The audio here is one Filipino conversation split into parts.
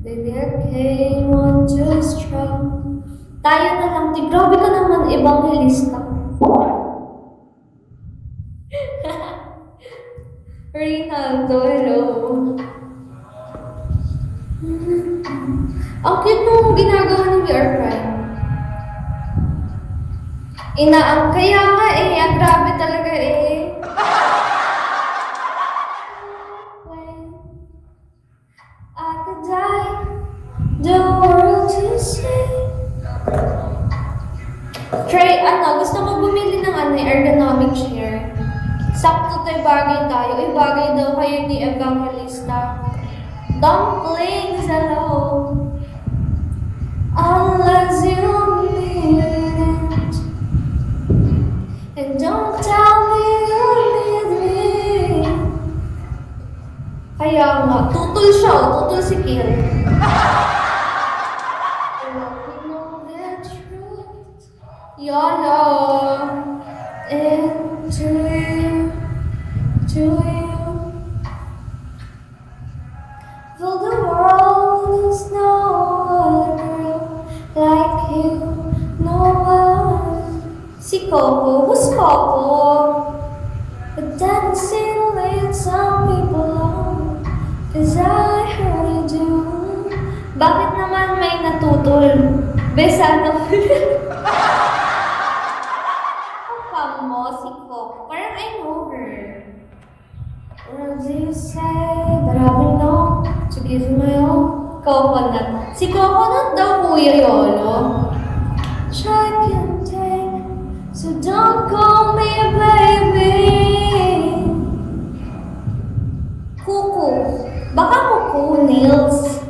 Baby, I came on too strong. Tayo na lang, di grabe ka naman, evangelista. Reynaldo, hello. Ang cute nung ginagawa ni VR Prime. Kaya nga ang grabe talaga When I could die, the world to say. Trey, gusto mo bumili ng ergonomic chair? Sakto tayo, bagay tayo. Bagay daw kayo ni Evangelista. Dumplings, hello. Unless you need it. And don't tell me you need me. Kaya nga, tutol siya. Tutol si Kiel. YOLO. And to you. Though the world is no other girl like you, no one. Si Coco, who's Coco? But then still lead some people on, 'cause I heard you. Bakit naman may natutol? Besano. Mo, si Coco. Parang I know her. What do you say? But I will know to give my all. Coconut. Si Coconut daw, Kuya Yolo. I can take, so don't call me a baby. Kuku. Baka Kuku, Nils.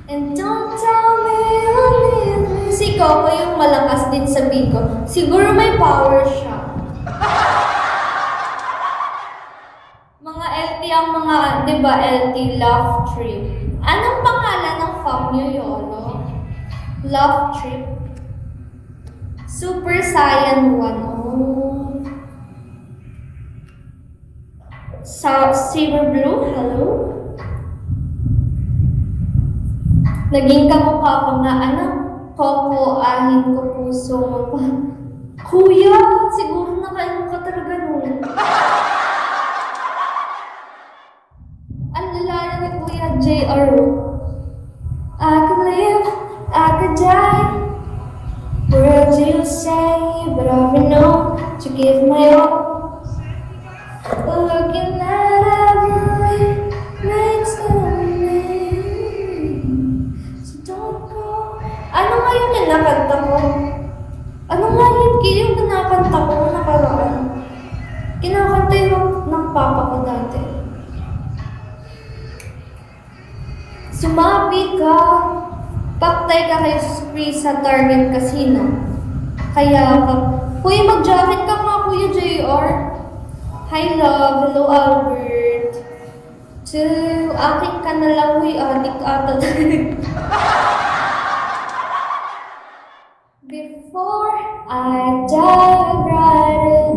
And don't tell me you need me. Si Coco yung malakas din sa bigo. Siguro may power siya. Mga LT ang mga, di ba, LT Love Trip. Anong pangalan ng fam niyo, Yolo? Love Trip. Super Saiyan 1. Oh. Silver Blue, hello? Naging kamukha ko nga, Coco, ahin ko puso mo pa. Kuya, siguro nakainom ka talaga nun. Ang lalala ni Kuya JR. I could live, I could die. Words you say, but I will know to give my all. Looking at every makes me. So don't go. Ano nga yun yung nakanta ko? Ano nga yun yung kinakanta ko nakaraan? Kinakanta yung ng papa ko dati. Sumabi ka, paktay ka kay free sa Target Casino. Kaya ka, Kuya, mag-jacket ka nga, Kuya JR. Hi, love. Hello, Albert. To akin ka na lang, huy, adik ata. Before I dive right in.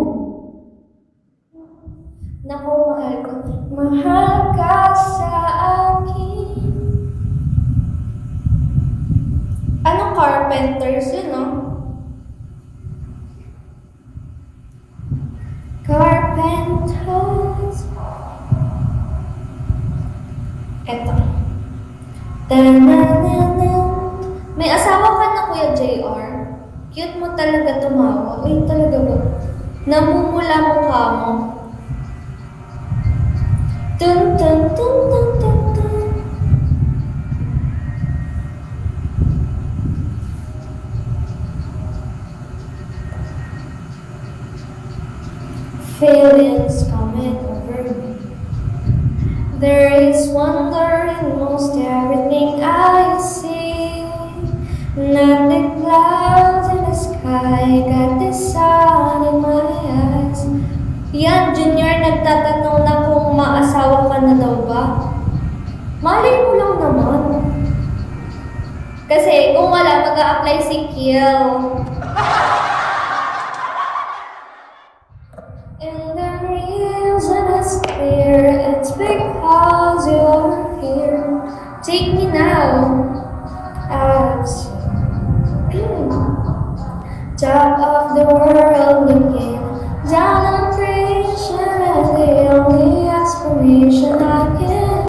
Naku, mahal ko. Mahal ka sa akin. Anong Carpenters yun, no? Carpenters. Eto. Ta-na-na-na. May asawa ka na, Kuya JR. Cute mo talaga tumawa. Uy, talaga ba? Namumula mukha mo. Tun tun tun tun tun tun. Feelings coming over me. There is wonder in most everything I see. Not the clouds in the sky, got the sun in my eyes. Yan, Junior, nagtatanong na kung maasawa ka na daw ba? Malay mo lang naman. Kasi kung wala, mag-a-apply si Kiel. And the reason is clear, it's because you're here Take me now up to top of the world, looking down on